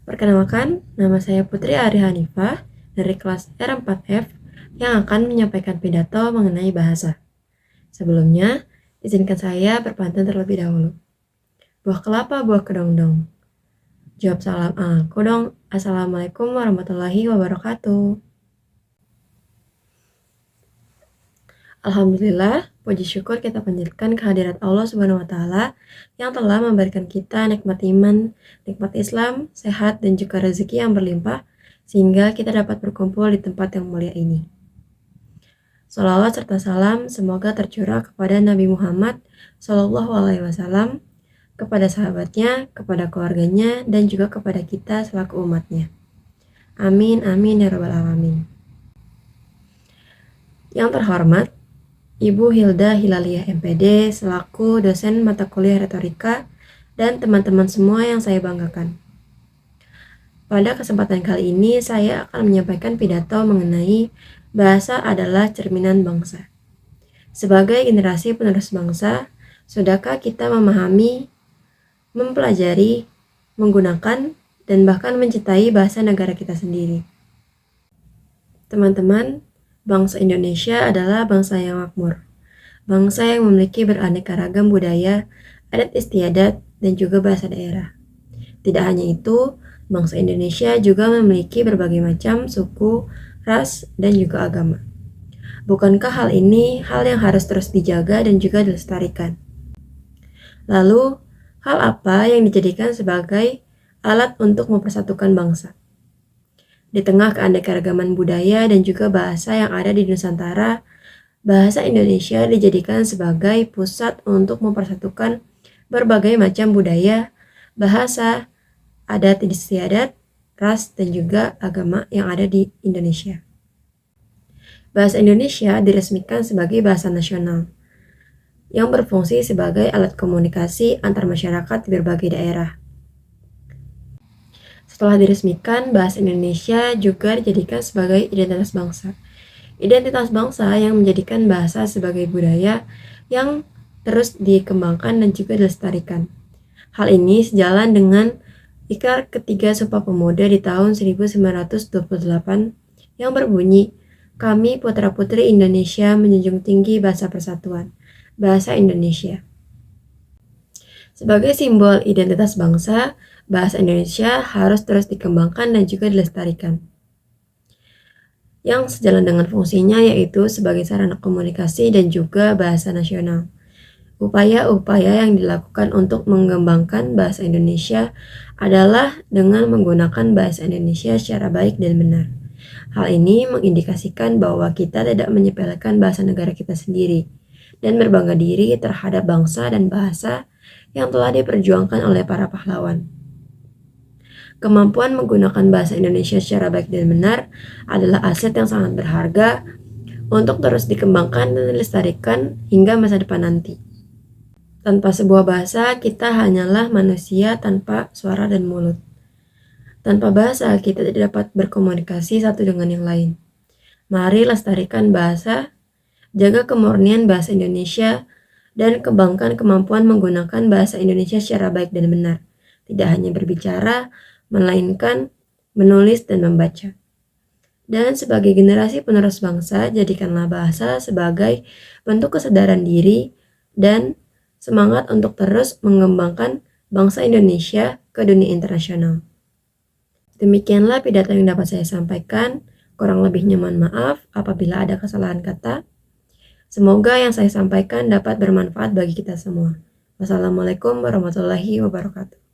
Perkenalkan, nama saya Putri Ari Hanifah dari kelas R4F yang akan menyampaikan pidato mengenai bahasa. Sebelumnya, izinkan saya berpantun terlebih dahulu. Buah kelapa, buah kedong-dong. Jawab salam aku dong. Assalamualaikum warahmatullahi wabarakatuh. Alhamdulillah, puji syukur kita panjatkan kehadirat Allah Subhanahu wa Ta'ala yang telah memberikan kita nikmat iman, nikmat Islam, sehat, dan juga rezeki yang berlimpah, sehingga kita dapat berkumpul di tempat yang mulia ini. Salawat serta salam semoga tercurah kepada Nabi Muhammad SAW, kepada sahabatnya, kepada keluarganya, dan juga kepada kita selaku umatnya. Amin, amin, ya rabbal alamin. Yang terhormat, Ibu Hilda Hilaliah MPD selaku dosen mata kuliah retorika dan teman-teman semua yang saya banggakan. Pada kesempatan kali ini saya akan menyampaikan pidato mengenai bahasa adalah cerminan bangsa. Sebagai generasi penerus bangsa, sudahkah kita memahami, mempelajari, menggunakan, dan bahkan mencintai bahasa negara kita sendiri? Teman-teman, bangsa Indonesia adalah bangsa yang makmur, bangsa yang memiliki beraneka ragam budaya, adat istiadat, dan juga bahasa daerah. Tidak hanya itu, bangsa Indonesia juga memiliki berbagai macam suku, ras, dan juga agama. Bukankah hal ini hal yang harus terus dijaga dan juga dilestarikan? Lalu, hal apa yang dijadikan sebagai alat untuk mempersatukan bangsa? Di tengah keanekaragaman budaya dan juga bahasa yang ada di Nusantara, bahasa Indonesia dijadikan sebagai pusat untuk mempersatukan berbagai macam budaya, bahasa, adat istiadat, ras, dan juga agama yang ada di Indonesia. Bahasa Indonesia diresmikan sebagai bahasa nasional yang berfungsi sebagai alat komunikasi antar masyarakat di berbagai daerah. Setelah diresmikan, bahasa Indonesia juga dijadikan sebagai identitas bangsa. Identitas bangsa yang menjadikan bahasa sebagai budaya yang terus dikembangkan dan juga dilestarikan. Hal ini sejalan dengan Ikrar ketiga Sumpah Pemuda di tahun 1928 yang berbunyi, "Kami putra-putri Indonesia menjunjung tinggi bahasa persatuan, bahasa Indonesia." Sebagai simbol identitas bangsa, bahasa Indonesia harus terus dikembangkan dan juga dilestarikan. Yang sejalan dengan fungsinya yaitu sebagai sarana komunikasi dan juga bahasa nasional. Upaya-upaya yang dilakukan untuk mengembangkan bahasa Indonesia adalah dengan menggunakan bahasa Indonesia secara baik dan benar. Hal ini mengindikasikan bahwa kita tidak menyepelekan bahasa negara kita sendiri dan berbangga diri terhadap bangsa dan bahasa yang telah diperjuangkan oleh para pahlawan. Kemampuan menggunakan bahasa Indonesia secara baik dan benar adalah aset yang sangat berharga untuk terus dikembangkan dan dilestarikan hingga masa depan nanti. Tanpa sebuah bahasa, kita hanyalah manusia tanpa suara dan mulut. Tanpa bahasa, kita tidak dapat berkomunikasi satu dengan yang lain. Mari lestarikan bahasa, jaga kemurnian bahasa Indonesia, dan kembangkan kemampuan menggunakan bahasa Indonesia secara baik dan benar. Tidak hanya berbicara, melainkan menulis dan membaca. Dan sebagai generasi penerus bangsa, jadikanlah bahasa sebagai bentuk kesadaran diri dan semangat untuk terus mengembangkan bangsa Indonesia ke dunia internasional. Demikianlah pidato yang dapat saya sampaikan. Kurang lebihnya mohon maaf apabila ada kesalahan kata. Semoga yang saya sampaikan dapat bermanfaat bagi kita semua. Wassalamualaikum warahmatullahi wabarakatuh.